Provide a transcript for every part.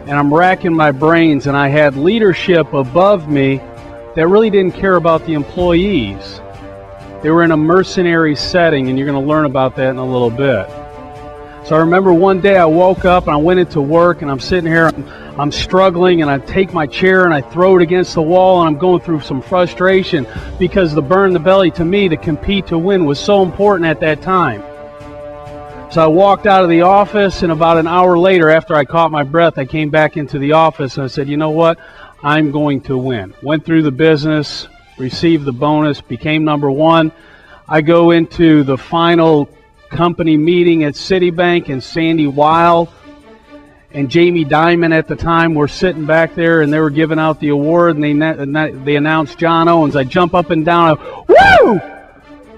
and I'm racking my brains, and I had leadership above me that really didn't care about the employees. They were in a mercenary setting, and you're going to learn about that in a little bit. So I remember one day I woke up and I went into work, and I'm sitting here, I'm struggling, and I take my chair and I throw it against the wall, and I'm going through some frustration because the burn the belly, to me, to compete to win, was so important at that time. So I walked out of the office, and about an hour later, after I caught my breath, I came back into the office and I said, you know what? I'm going to win. Went through the business, received the bonus, became number one. I go into the final company meeting at Citibank, and Sandy Weil and Jamie Dimon at the time were sitting back there, and they were giving out the award, and they announced John Owens. I jump up and down. Woo!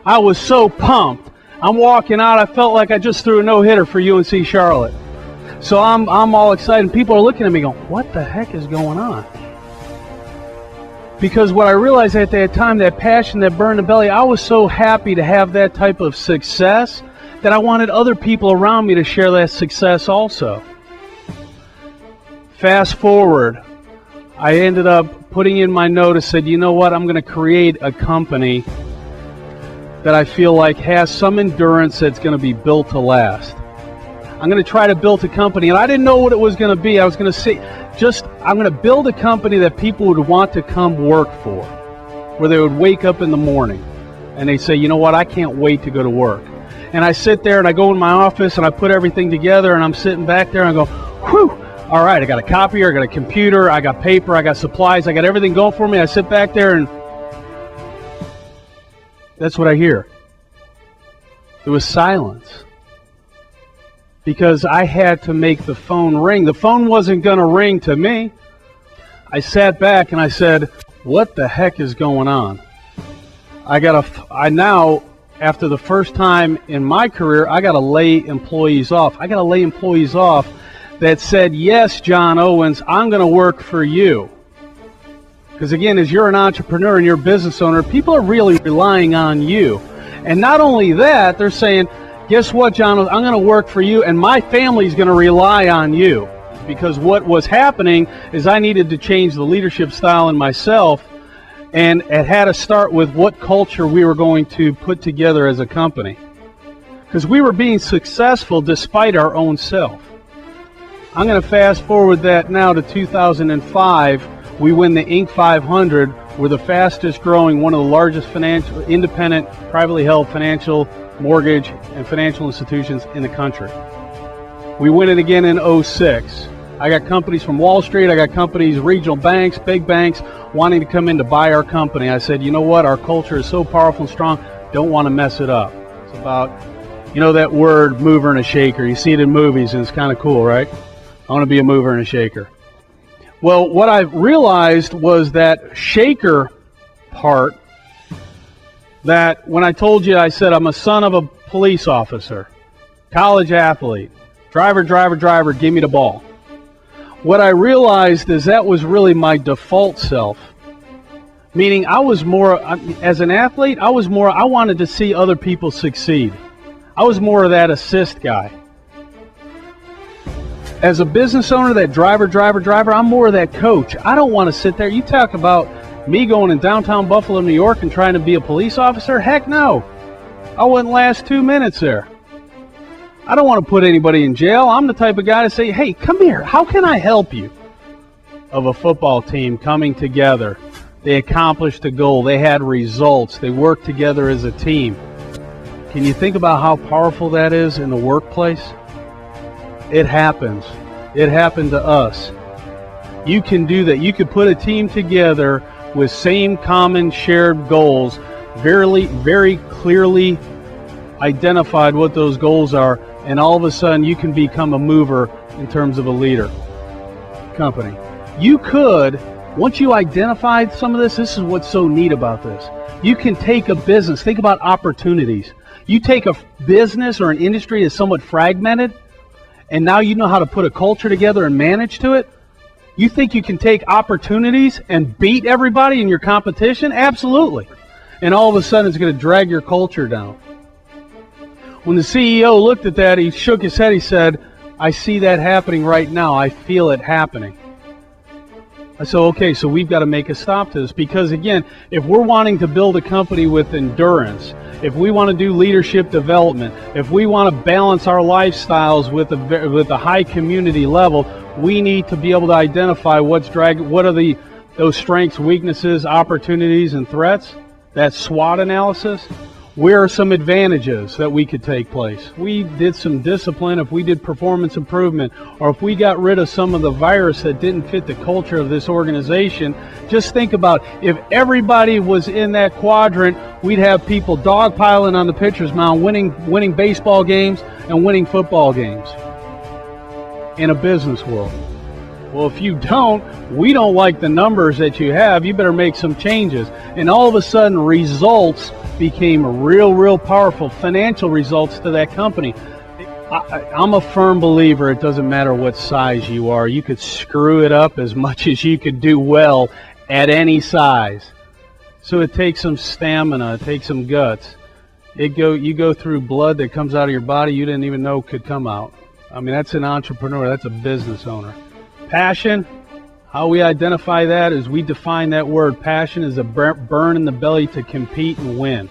I was so pumped. I'm walking out. I felt like I just threw a no-hitter for UNC Charlotte. So I'm all excited. People are looking at me going, what the heck is going on? Because what I realized at that time, that passion that burned the belly, I was so happy to have that type of success that I wanted other people around me to share that success also. Fast forward, I ended up putting in my notice, said, you know what, I'm going to create a company that I feel like has some endurance that's going to be built to last. I'm going to try to build a company, and I didn't know what it was going to be. I was going to say, I'm going to build a company that people would want to come work for, where they would wake up in the morning and they say, you know what, I can't wait to go to work. And I sit there and I go in my office and I put everything together, and I'm sitting back there and I go, whew, all right, I got a copier, I got a computer, I got paper, I got supplies, I got everything going for me. I sit back there and that's what I hear. There was silence. Because I had to make the phone ring. The phone wasn't going to ring to me. I sat back and I said, what the heck is going on? I now, after the first time in my career, I got to lay employees off. I got to lay employees off that said, yes, John Owens, I'm going to work for you. Because again, as you're an entrepreneur and you're a business owner, people are really relying on you. And not only that, they're saying, guess what, John, I'm going to work for you, and my family's going to rely on you. Because what was happening is I needed to change the leadership style in myself, and it had to start with what culture we were going to put together as a company. Because we were being successful despite our own self. I'm going to fast forward that now to 2005. We win the Inc. 500. We're the fastest growing, one of the largest independent, privately held financial, mortgage, and financial institutions in the country. We win it again in 06. I got companies from Wall Street, I got companies, regional banks, big banks, wanting to come in to buy our company. I said, you know what, our culture is so powerful and strong, don't want to mess it up. It's about, you know that word, mover and a shaker. You see it in movies, and it's kind of cool, right? I want to be a mover and a shaker. Well, what I realized was that shaker part, that when I told you, I said I'm a son of a police officer, college athlete, driver, give me the ball. What I realized is that was really my default self. Meaning I was more, as an athlete, I wanted to see other people succeed. I was more of that assist guy. As a business owner, that driver, I'm more of that coach. I don't want to sit there. You talk about me going in downtown Buffalo, New York and trying to be a police officer? Heck no. I wouldn't last 2 minutes there. I don't want to put anybody in jail. I'm the type of guy to say, hey, come here. How can I help you? Of a football team coming together. They accomplished a goal. They had results. They worked together as a team. Can you think about how powerful that is in the workplace? It happens. It happened to us. You can do that. You could put a team together with same common shared goals, very clearly identified what those goals are, and all of a sudden you can become a mover in terms of a leader company. You could, once you identified some of this is what's so neat about this. You can take a business, think about opportunities. You take a business or an industry that's somewhat fragmented, and now you know how to put a culture together and manage to it. You think you can take opportunities and beat everybody in your competition? Absolutely. And all of a sudden it's going to drag your culture down. When the CEO looked at that, he shook his head. He said, I see that happening right now. I feel it happening. I said, okay, so we've got to make a stop to this, because again, if we're wanting to build a company with endurance, if we want to do leadership development, if we want to balance our lifestyles with a high community level, we need to be able to identify what are those strengths, weaknesses, opportunities, and threats. That SWOT analysis. Where are some advantages that we could take place? We did some discipline, if we did performance improvement, or if we got rid of some of the virus that didn't fit the culture of this organization. Just think about, if everybody was in that quadrant, we'd have people dogpiling on the pitcher's mound, winning baseball games and winning football games in a business world. Well, if you don't, we don't like the numbers that you have, you better make some changes. And all of a sudden, results became real powerful, financial results to that company. I'm a firm believer it doesn't matter what size you are. You could screw it up as much as you could do well at any size. So it takes some stamina, it takes some guts. You go through blood that comes out of your body you didn't even know could come out. I mean, that's an entrepreneur, that's a business owner. Passion, how we identify that is we define that word. Passion is a burn in the belly to compete and win.